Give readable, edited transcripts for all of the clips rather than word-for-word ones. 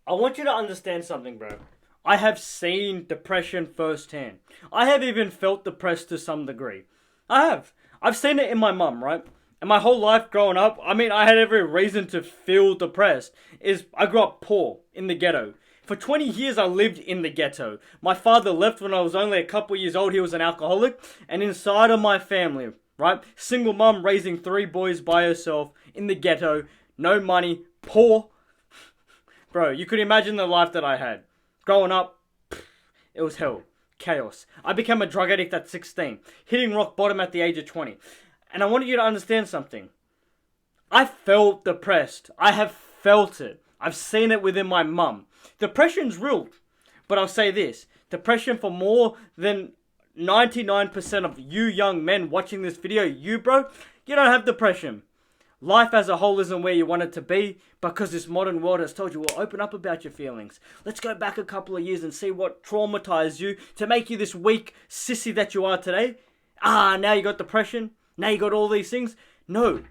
I want you to understand something, bro. I have seen depression firsthand. I have even felt depressed to some degree. I have. I've seen it in my mum, right? And my whole life growing up, I mean, I had every reason to feel depressed. I grew up poor in the ghetto. For 20 years, I lived in the ghetto. My father left when I was only a couple years old. He was an alcoholic. And inside of my family, right? Single mum raising 3 boys by herself in the ghetto. No money. Poor. Bro, you could imagine the life that I had. Growing up, it was hell. Chaos. I became a drug addict at 16. Hitting rock bottom at the age of 20. And I wanted you to understand something. I felt depressed. I have felt it. I've seen it within my mum. Depression's real. But I'll say this. Depression for more than 99% of you young men watching this video, you bro, you don't have depression. Life as a whole isn't where you want it to be because this modern world has told you, well, open up about your feelings. Let's go back a couple of years and see what traumatized you to make you this weak sissy that you are today. Now you got depression. Now you got all these things. No,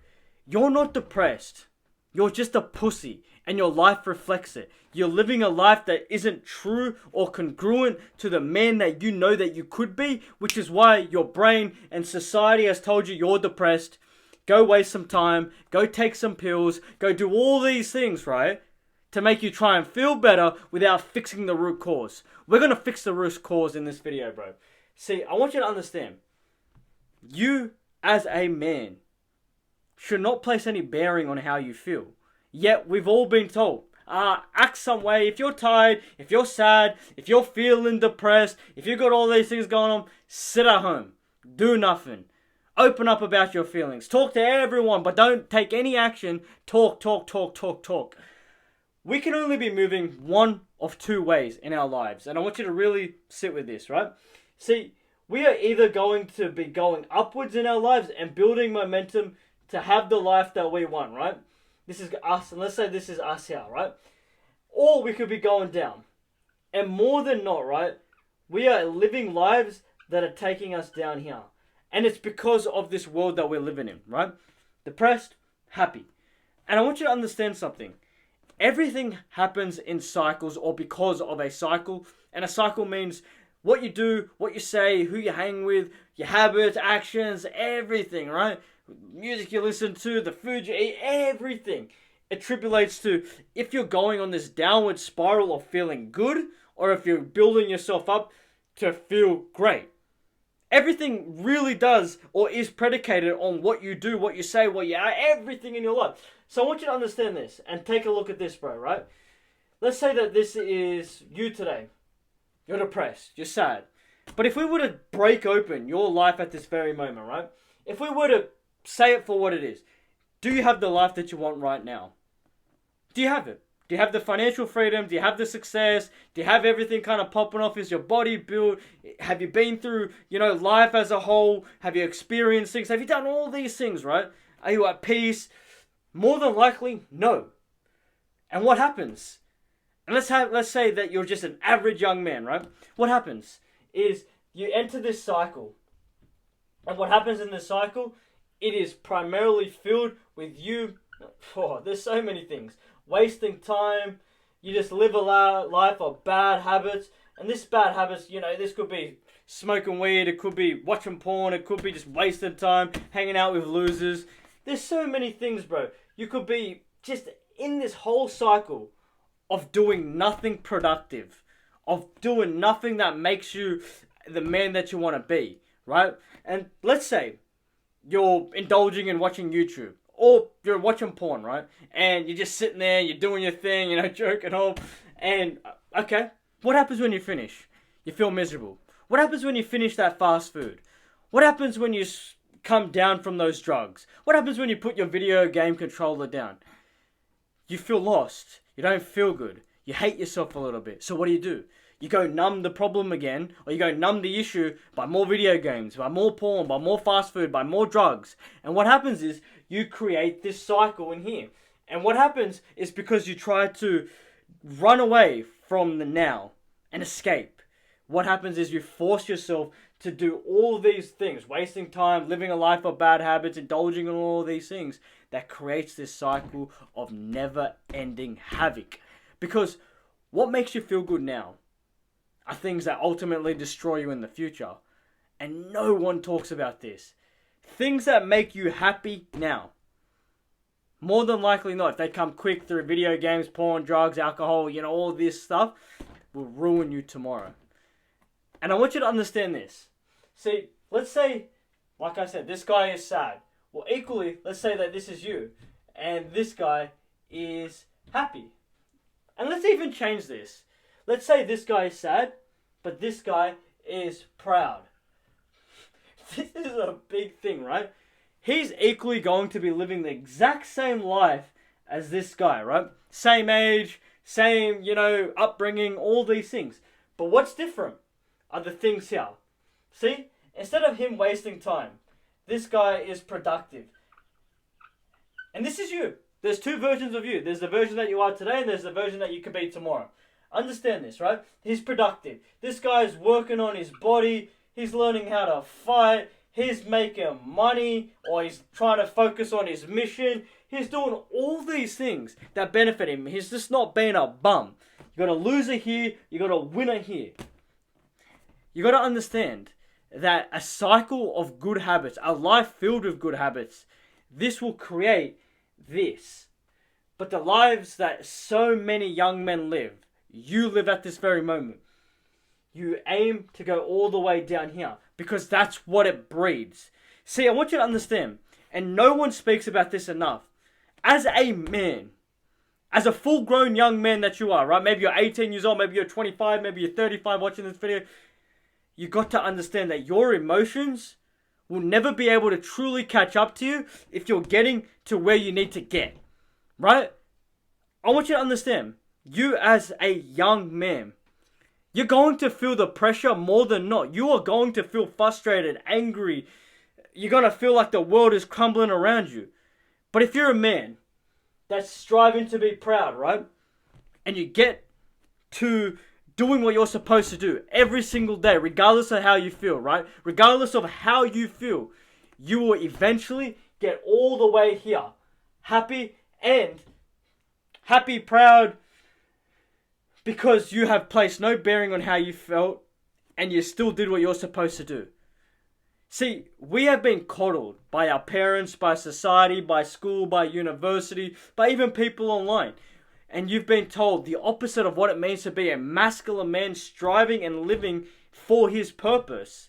you're not depressed. You're just a pussy and your life reflects it. You're living a life that isn't true or congruent to the man that you know that you could be, which is why your brain and society has told you you're depressed. Go waste some time, go take some pills, go do all these things, right? To make you try and feel better without fixing the root cause. We're going to fix the root cause in this video, bro. See, I want you to understand. You, as a man, should not place any bearing on how you feel. Yet, we've all been told, act some way. If you're tired, if you're sad, if you're feeling depressed, if you've got all these things going on, sit at home. Do nothing. Open up about your feelings. Talk to everyone, but don't take any action. Talk. We can only be moving one of 2 ways in our lives. And I want you to really sit with this, right? See, we are either going to be going upwards in our lives and building momentum to have the life that we want, right? This is us, and let's say this is us here, right? Or we could be going down. And more than not, right? We are living lives that are taking us down here. And it's because of this world that we're living in, right? Depressed, happy. And I want you to understand something. Everything happens in cycles or because of a cycle. And a cycle means what you do, what you say, who you hang with, your habits, actions, everything, right? Music you listen to, the food you eat, everything. It attributes to if you're going on this downward spiral of feeling good or if you're building yourself up to feel great. Everything really does or is predicated on what you do, what you say, what you are, everything in your life. So I want you to understand this and take a look at this, bro, right? Let's say that this is you today. You're depressed. You're sad. But if we were to break open your life at this very moment, right? If we were to say it for what it is, do you have the life that you want right now? Do you have it? Do you have the financial freedom? Do you have the success? Do you have everything kind of popping off? Is your body built? Have you been through, life as a whole? Have you experienced things? Have you done all these things, right? Are you at peace? More than likely, no. And what happens? And let's say that you're just an average young man, right? What happens is you enter this cycle. And what happens in this cycle, it is primarily filled with you. There's so many things. Wasting time. You just live a life of bad habits. And this bad habits, this could be smoking weed. It could be watching porn. It could be just wasting time, hanging out with losers. There's so many things, bro. You could be just in this whole cycle of doing nothing productive. Of doing nothing that makes you the man that you want to be, right? And let's say you're indulging in watching YouTube. Or you're watching porn, right? And you're just sitting there, you're doing your thing, jerking off. And, okay, what happens when you finish? You feel miserable. What happens when you finish that fast food? What happens when you come down from those drugs? What happens when you put your video game controller down? You feel lost. You don't feel good. You hate yourself a little bit. So what do? You go numb the problem again, or you go numb the issue by more video games, by more porn, by more fast food, by more drugs. And what happens is you create this cycle in here. And what happens is because you try to run away from the now and escape, what happens is you force yourself to do all these things, wasting time, living a life of bad habits, indulging in all these things that creates this cycle of never-ending havoc. Because What makes you feel good now are things that ultimately destroy you in the future. And no one talks about this. Things that make you happy now, more than likely not, if they come quick through video games, porn, drugs, alcohol, all this stuff, will ruin you tomorrow. And I want you to understand this. See, let's say, like I said, this guy is sad. Well, equally, let's say that this is you, and this guy is happy. And let's even change this. Let's say this guy is sad, but this guy is proud. This is a big thing, right? He's equally going to be living the exact same life as this guy, right? Same age, same, upbringing, all these things. But what's different are the things here. See? Instead of him wasting time, this guy is productive. And this is you. There's two versions of you. There's the version that you are today, and there's the version that you could be tomorrow. Understand this, right? He's productive. This guy's working on his body. He's learning how to fight. He's making money, or he's trying to focus on his mission. He's doing all these things that benefit him. He's just not being a bum. You got a loser here. You got a winner here. You got to understand that a cycle of good habits, a life filled with good habits, this will create this. But the lives that so many young men live, you live at this very moment. You aim to go all the way down here because that's what it breeds. See, I want you to understand, and no one speaks about this enough. As a man, as a full-grown young man that you are, right? Maybe you're 18 years old, maybe you're 25, maybe you're 35 watching this video. You got to understand that your emotions will never be able to truly catch up to you if you're getting to where you need to get, right? I want you to understand, you as a young man, you're going to feel the pressure more than not. You are going to feel frustrated, angry. You're going to feel like the world is crumbling around you. But if you're a man that's striving to be proud, right? And you get to doing what you're supposed to do every single day, regardless of how you feel, right? Regardless of how you feel, you will eventually get all the way here. Happy, proud, because you have placed no bearing on how you felt and you still did what you're supposed to do. See, we have been coddled by our parents, by society, by school, by university, by even people online. And you've been told the opposite of what it means to be a masculine man striving and living for his purpose.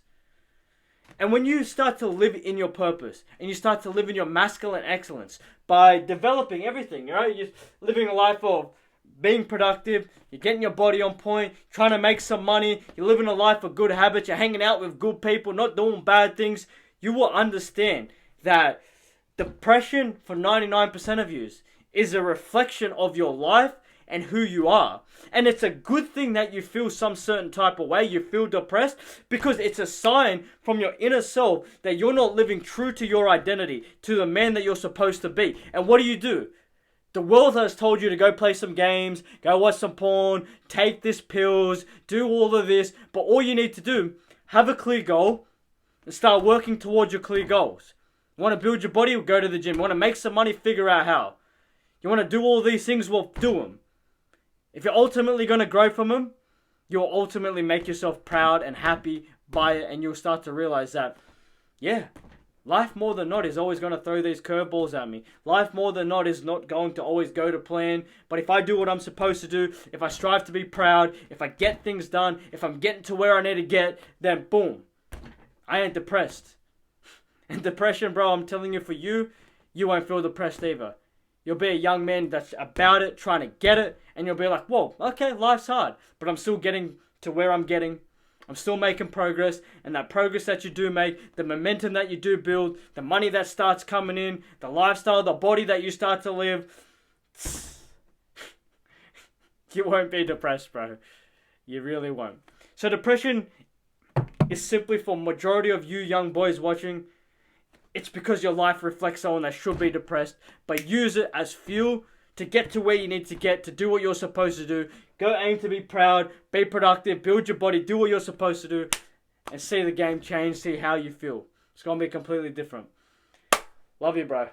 And when you start to live in your purpose and you start to live in your masculine excellence by developing everything, right? You're living a life of being productive, you're getting your body on point, trying to make some money, you're living a life of good habits, you're hanging out with good people, not doing bad things, you will understand that depression for 99% of you is a reflection of your life and who you are. And it's a good thing that you feel some certain type of way, you feel depressed, because it's a sign from your inner self that you're not living true to your identity, to the man that you're supposed to be. And what do? The world has told you to go play some games, go watch some porn, take these pills, do all of this, but all you need to do, have a clear goal and start working towards your clear goals. You want to build your body, go to the gym. You want to make some money, figure out how. You want to do all these things, well, do them. If you're ultimately going to grow from them, you'll ultimately make yourself proud and happy by it, and you'll start to realize that, life more than not is always going to throw these curveballs at me. Life more than not is not going to always go to plan. But if I do what I'm supposed to do, if I strive to be proud, if I get things done, if I'm getting to where I need to get, then boom, I ain't depressed. And depression, bro, I'm telling you, for you, you won't feel depressed either. You'll be a young man that's about it, trying to get it, and you'll be like, whoa, okay, life's hard, but I'm still getting to where I'm getting. I'm still making progress, and that progress that you do make, the momentum that you do build, the money that starts coming in, the lifestyle, the body that you start to live, you won't be depressed, bro. You really won't. So depression is simply, for majority of you young boys watching, it's because your life reflects someone that should be depressed, but use it as fuel to get to where you need to get, to do what you're supposed to do. Go aim to be proud, be productive, build your body, do what you're supposed to do, and see the game change, see how you feel. It's going to be completely different. Love you, bro.